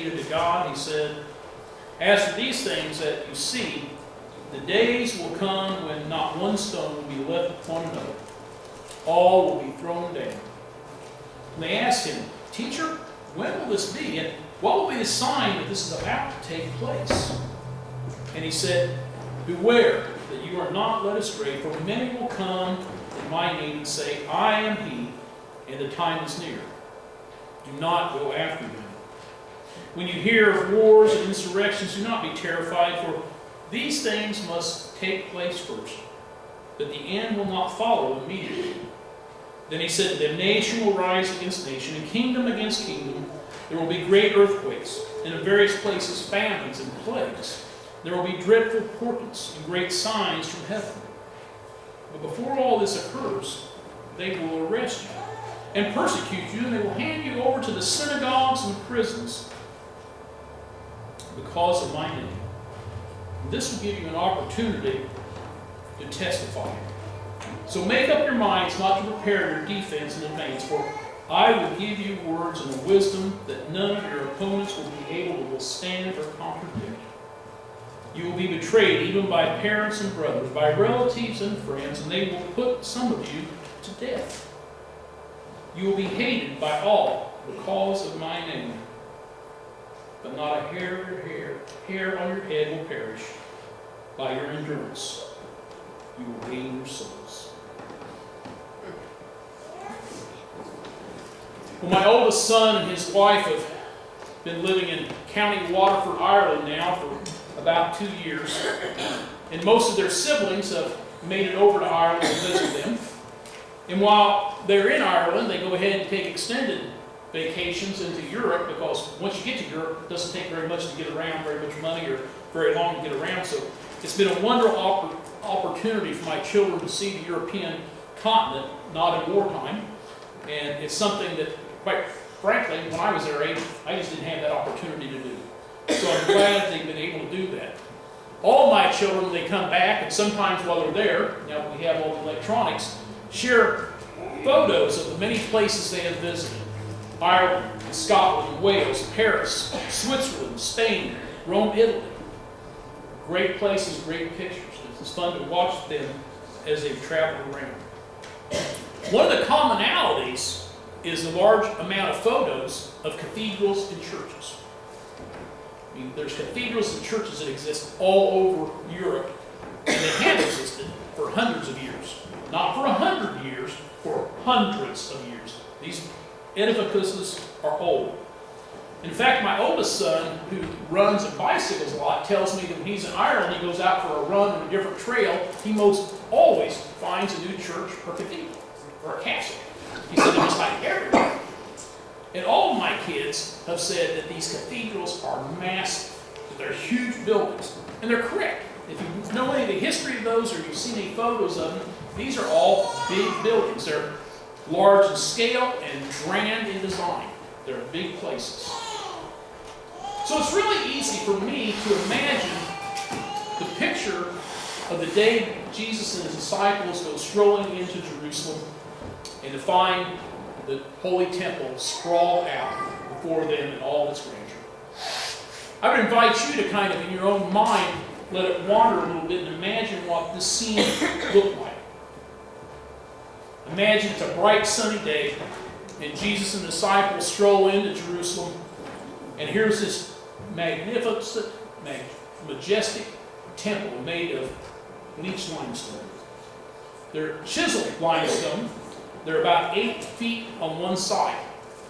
dedicated to God. He said, "As for these things that you see, the days will come when not one stone will be left upon another. All will be thrown down." And they asked him, "Teacher, when will this be? And what will be the sign that this is about to take place?" And he said, "Beware that you are not led astray, for many will come in my name and say, 'I am he,' and the time is near. Do not go after them. When you hear of wars and insurrections, do not be terrified, for these things must take place first, but the end will not follow immediately." Then he said to them, "Nation will rise against nation, and kingdom against kingdom. There will be great earthquakes, and in various places famines and plagues. There will be dreadful portents and great signs from heaven. But before all this occurs, they will arrest you and persecute you, and they will hand you over to the synagogues and prisons because of my name. This will give you an opportunity to testify. So make up your minds not to prepare your defense in advance, for I will give you words and a wisdom that none of your opponents will be able to withstand or contradict. You will be betrayed even by parents and brothers, by relatives and friends, and they will put some of you to death. You will be hated by all because of my name, but not a hair on your head will perish. By your endurance, you will gain your souls." Well, my oldest son and his wife have been living in County Waterford, Ireland now for about 2 years. And most of their siblings have made it over to Ireland to visit them. And while they're in Ireland, they go ahead and take extended vacations into Europe, because once you get to Europe, it doesn't take very much to get around, very much money, or very long to get around. So it's been a wonderful opportunity for my children to see the European continent, not in wartime. And it's something that, quite frankly, when I was their age, I just didn't have that opportunity to do. So I'm glad they've been able to do that. All my children, when they come back, and sometimes while they're there, now we have all the electronics, share photos of the many places they have visited. Ireland, Scotland, Wales, Paris, Switzerland, Spain, Rome, Italy. Great places, great pictures. It's fun to watch them as they've traveled around. One of the commonalities is the large amount of photos of cathedrals and churches. I mean, there's cathedrals and churches that exist all over Europe, and they have existed for hundreds of years. Not for 100 years, for hundreds of years. These edifices are old. In fact, my oldest son, who runs and bicycles a lot, tells me that when he's in Ireland, he goes out for a run on a different trail, he most always finds a new church or cathedral or a castle. He said they're just like everywhere. And all of my kids have said that these cathedrals are massive, that they're huge buildings. And they're correct. If you know any of the history of those, or you've seen any photos of them, these are all big buildings. They're large in scale and grand in design. They're big places. So it's really easy for me to imagine the picture of the day Jesus and his disciples go strolling into Jerusalem and to find the Holy Temple sprawled out before them in all its grandeur. I would invite you to kind of, in your own mind, let it wander a little bit and imagine what this scene looked like. Imagine it's a bright sunny day, and Jesus and the disciples stroll into Jerusalem, and here's this magnificent, majestic temple made of bleached limestone. They're chiseled limestone. They're about 8 feet on one side.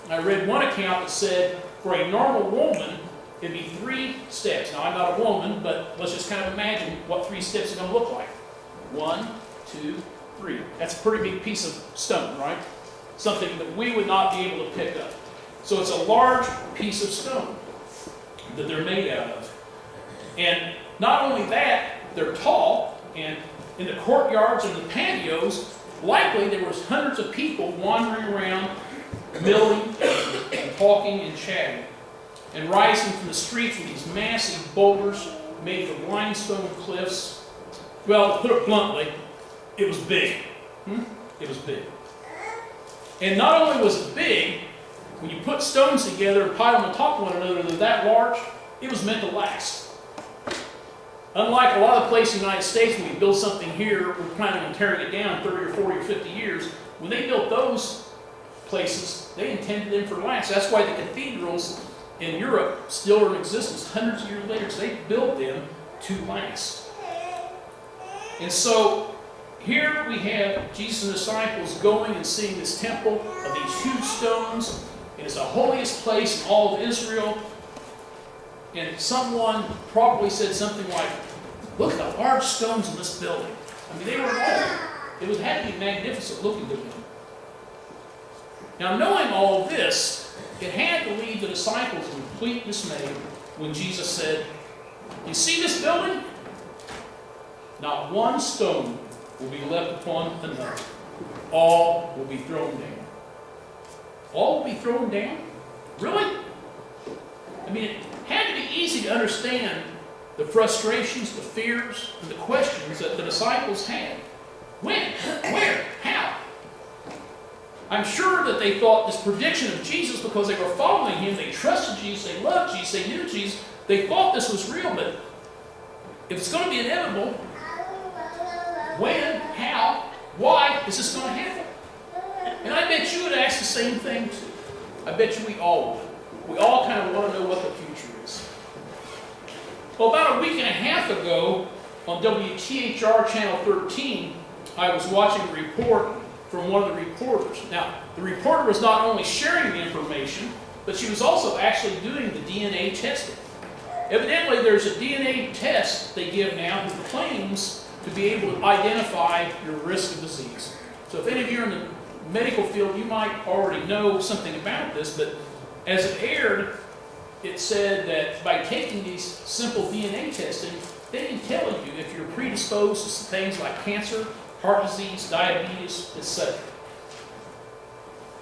I read one account that said for a normal woman, it'd be 3 steps. Now, I'm not a woman, but let's just kind of imagine what 3 steps are going to look like. 1, 2, 3. That's a pretty big piece of stone, right? Something that we would not be able to pick up. So it's a large piece of stone that they're made out of. And not only that, they're tall, and in the courtyards and the patios, likely there was hundreds of people wandering around, milling and talking and chatting. And rising from the streets were these massive boulders made from limestone cliffs. Well, to put it bluntly, it was big. It was big. And not only was it big, when you put stones together and pile them on top of one another, they're that large, it was meant to last. Unlike a lot of places in the United States, when we build something here, we're planning on tearing it down in 30 or 40 or 50 years. When they built those places, they intended them for last. That's why the cathedrals in Europe still are in existence hundreds of years later, because they built them to last. And so here we have Jesus and the disciples going and seeing this temple of these huge stones. It is the holiest place in all of Israel. And someone probably said something like, look at the large stones in this building. I mean, they were old. It had to be magnificent looking to them. Now, knowing all of this, it had to leave the disciples in complete dismay when Jesus said, you see this building? Not one stone will be left upon another. All will be thrown down. All will be thrown down? Really? I mean, it had to be easy to understand the frustrations, the fears, and the questions that the disciples had. When? Where? How? I'm sure that they thought this prediction of Jesus, because they were following him, they trusted Jesus, they loved Jesus, they knew Jesus, they thought this was real, but if it's going to be inevitable, when, how, why is this going to happen? And I bet you would ask the same thing too. I bet you we all would. We all kind of want to know what the future is. Well, about a week and a half ago, on WTHR Channel 13, I was watching a report from one of the reporters. Now, the reporter was not only sharing the information, but she was also actually doing the DNA testing. Evidently, there's a DNA test they give now that claims to be able to identify your risk of disease. So if any of you are in the medical field, you might already know something about this, but as it aired, it said that by taking these simple DNA testing, they can tell you if you're predisposed to things like cancer, heart disease, diabetes, etc.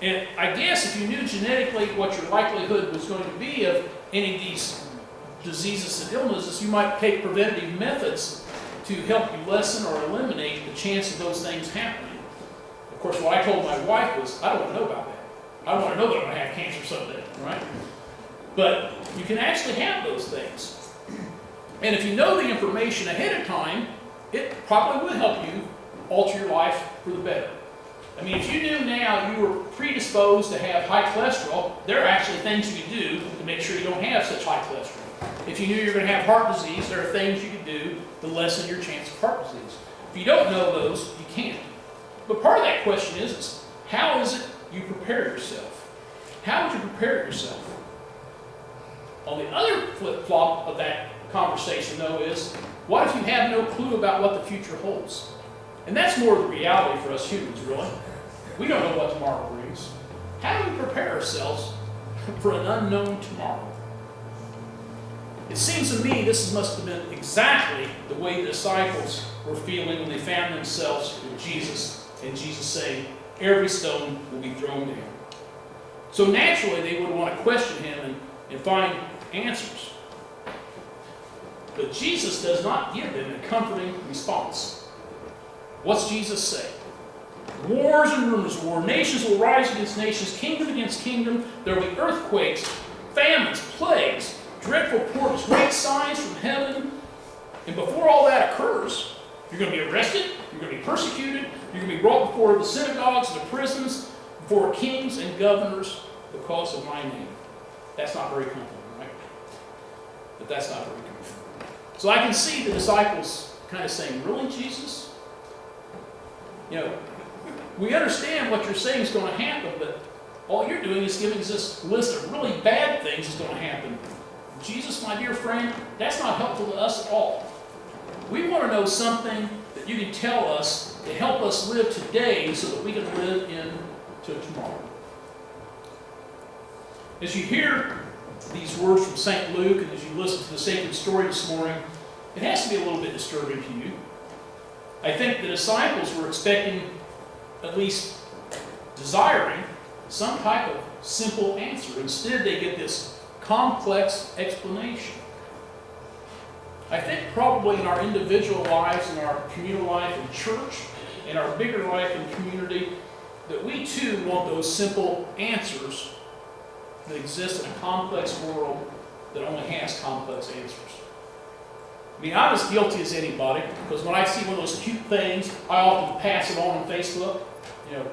And I guess if you knew genetically what your likelihood was going to be of any of these diseases and illnesses, you might take preventative methods to help you lessen or eliminate the chance of those things happening. Of course, what I told my wife was, I don't want to know about that. I don't want to know that I'm going to have cancer someday, right? But you can actually have those things. And if you know the information ahead of time, it probably would help you alter your life for the better. I mean, if you knew now you were predisposed to have high cholesterol, there are actually things you could do to make sure you don't have such high cholesterol. If you knew you were going to have heart disease, there are things you could do to lessen your chance of heart disease. If you don't know those, you can't. But part of that question is how is it you prepare yourself? How would you prepare yourself? On the other flip-flop of that conversation, though, is what if you have no clue about what the future holds? And that's more the reality for us humans, really. We don't know what tomorrow brings. How do we prepare ourselves for an unknown tomorrow? It seems to me this must have been exactly the way the disciples were feeling when they found themselves with Jesus, and Jesus saying, every stone will be thrown down. So naturally, they would want to question him and find answers. But Jesus does not give them a comforting response. What's Jesus say? Wars and rumors of war. Nations will rise against nations, kingdom against kingdom. There will be earthquakes, famines, plagues, dreadful reports, great signs from heaven. And before all that occurs, you're going to be arrested, you're going to be persecuted, you're going to be brought before the synagogues and the prisons, before kings and governors because of my name. That's not very comforting, right? But that's not very comforting. So I can see the disciples kind of saying, really, Jesus? You know, we understand what you're saying is going to happen, but all you're doing is giving us this list of really bad things that's going to happen. Jesus, my dear friend, that's not helpful to us at all. We want to know something that you can tell us to help us live today so that we can live into tomorrow. As you hear these words from St. Luke and as you listen to the sacred story this morning, it has to be a little bit disturbing to you. I think the disciples were expecting, at least desiring, some type of simple answer. Instead, they get this complex explanation. I think probably in our individual lives, in our communal life in church, in our bigger life in community, that we too want those simple answers that exists in a complex world that only has complex answers. I mean, I'm as guilty as anybody, because when I see one of those cute things, I often pass it on Facebook,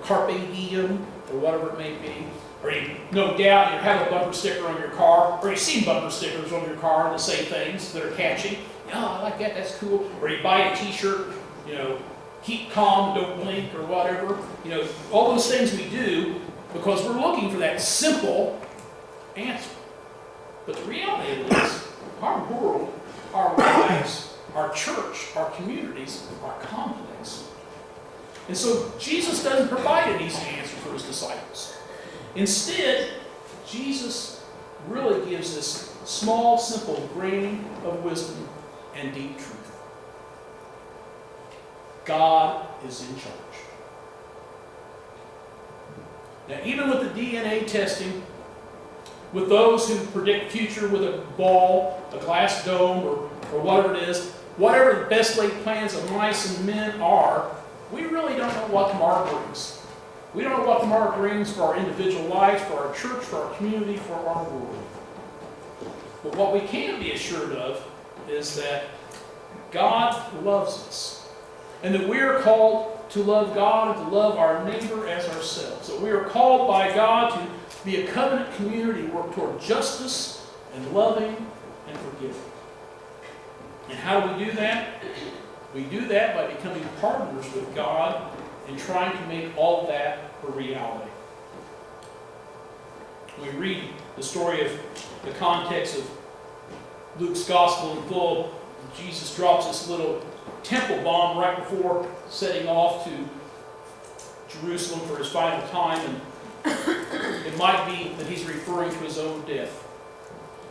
Carpe Diem, or whatever it may be. Or you, no doubt, you have a bumper sticker on your car, or you've seen bumper stickers on your car that say things that are catchy. I like that, that's cool. Or you buy a t-shirt, keep calm, don't blink, or whatever. All those things we do because we're looking for that simple answer. But the reality of it is, our world, our lives, our church, our communities are complex. And so Jesus doesn't provide an easy answer for his disciples. Instead, Jesus really gives this small, simple grain of wisdom and deep truth. God is in charge. Now, even with the DNA testing, with those who predict future with a ball, a glass dome, or whatever it is, whatever the best laid plans of mice and men are, we really don't know what tomorrow brings. We don't know what tomorrow brings for our individual lives, for our church, for our community, for our world. But what we can be assured of is that God loves us, and that we are called to love God and to love our neighbor as ourselves. That we are called by God to be a covenant community, work toward justice and loving and forgiving. And how do we do that? We do that by becoming partners with God and trying to make all that a reality. We read the story of the context of Luke's Gospel in full. Jesus drops this little temple bomb right before setting off to Jerusalem for his final time, and it might be that he's referring to his own death.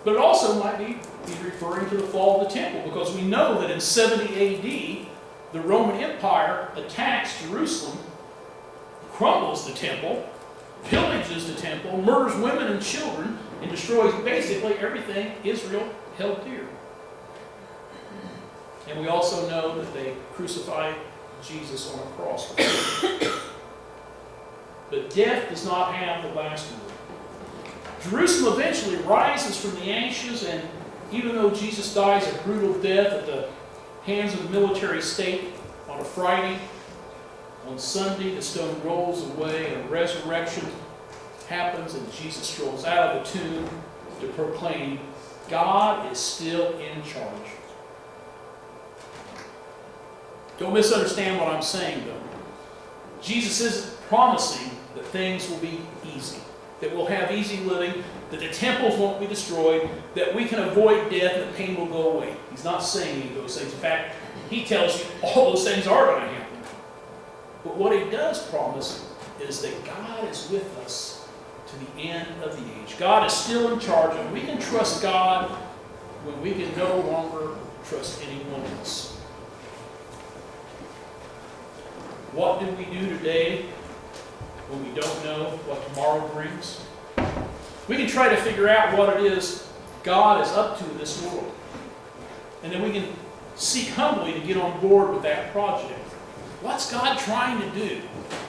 But it also might be he's referring to the fall of the temple, because we know that in 70 A.D., the Roman Empire attacks Jerusalem, crumbles the temple, pillages the temple, murders women and children, and destroys basically everything Israel held dear. And we also know that they crucified Jesus on a cross. But death does not have the last word. Jerusalem eventually rises from the ashes, and even though Jesus dies a brutal death at the hands of the military state on a Friday, on Sunday the stone rolls away and resurrection happens, and Jesus strolls out of the tomb to proclaim God is still in charge. Don't misunderstand what I'm saying, though. Jesus isn't promising that things will be easy, that we'll have easy living, that the temples won't be destroyed, that we can avoid death and the pain will go away. He's not saying any of those things. In fact, he tells you all those things are going to happen. But what he does promise is that God is with us to the end of the age. God is still in charge, and we can trust God when we can no longer trust anyone else. What do we do today when we don't know what tomorrow brings? We can try to figure out what it is God is up to in this world. And then we can seek humbly to get on board with that project. What's God trying to do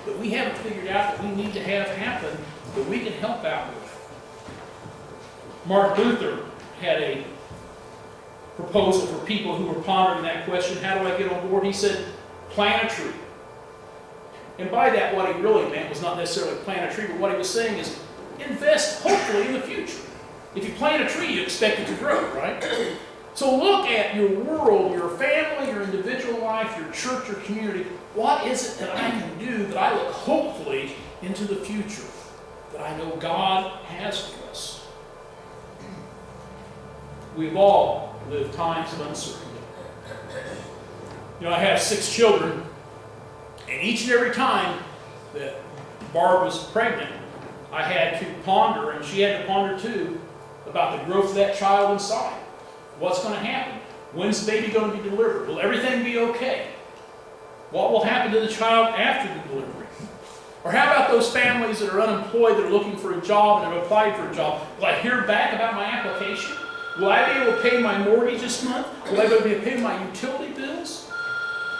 that we haven't figured out that we need to have happen that we can help out with? Martin Luther had a proposal for people who were pondering that question, how do I get on board? He said, plant a tree. And by that, what he really meant was not necessarily plant a tree, but what he was saying is invest, hopefully, in the future. If you plant a tree, you expect it to grow, right? So look at your world, your family, your individual life, your church, your community. What is it that I can do that I look hopefully into the future, that I know God has for us? We've all lived times of uncertainty. I have 6 children. And each and every time that Barb was pregnant, I had to ponder, and she had to ponder too, about the growth of that child inside. What's going to happen? When's the baby going to be delivered? Will everything be okay? What will happen to the child after the delivery? Or how about those families that are unemployed, that are looking for a job and have applied for a job? Will I hear back about my application? Will I be able to pay my mortgage this month? Will I be able to pay my utility bills?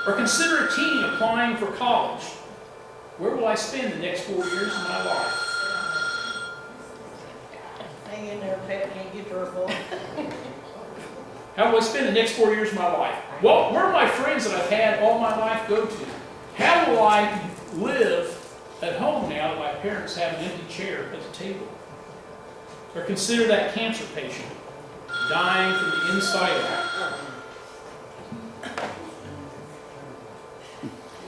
Or consider a teen applying for college. Where will I spend the next 4 years of my life? hang in there, Pat, can't get her full. How will I spend the next 4 years of my life? Well, where are my friends that I've had all my life go to? How will I live at home now that my parents have an empty chair at the table? Or consider that cancer patient dying from the inside out.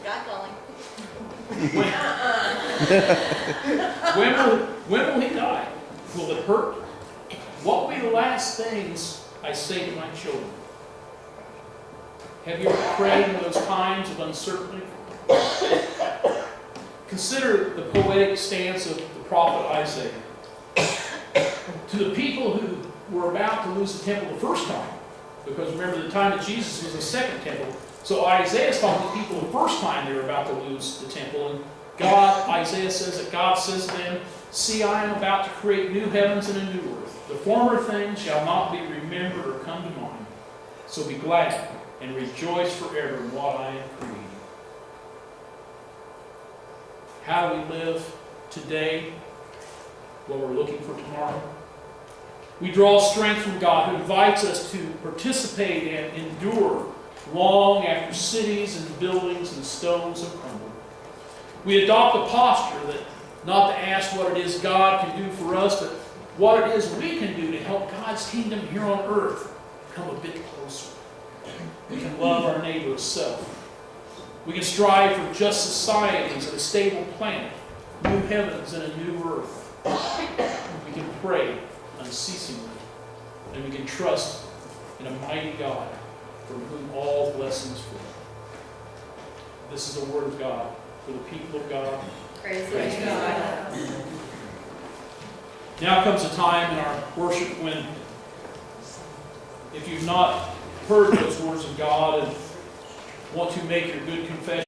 God calling. When will he die? Will it hurt? What will be the last things I say to my children? Have you ever prayed in those times of uncertainty? Consider the poetic stance of the prophet Isaiah. To the people who were about to lose the temple the first time, because remember the time of Jesus was the second temple, so Isaiah is talking to people the first time they were about to lose the temple, and Isaiah says that God says to them, "See, I am about to create new heavens and a new earth. The former things shall not be remembered or come to mind. So be glad and rejoice forever in what I have created." How do we live today while we're looking for tomorrow? We draw strength from God, who invites us to participate and endure long after cities and buildings and stones have crumbled. We adopt a posture that not to ask what it is God can do for us, but what it is we can do to help God's kingdom here on earth come a bit closer. We can love our neighbor as self. We can strive for just societies and a stable planet, new heavens and a new earth. We can pray unceasingly, and we can trust in a mighty God from whom all blessings flow. This is the word of God for the people of God. Praise God. Now comes a time in our worship when, if you've not heard those words of God and want to make your good confession,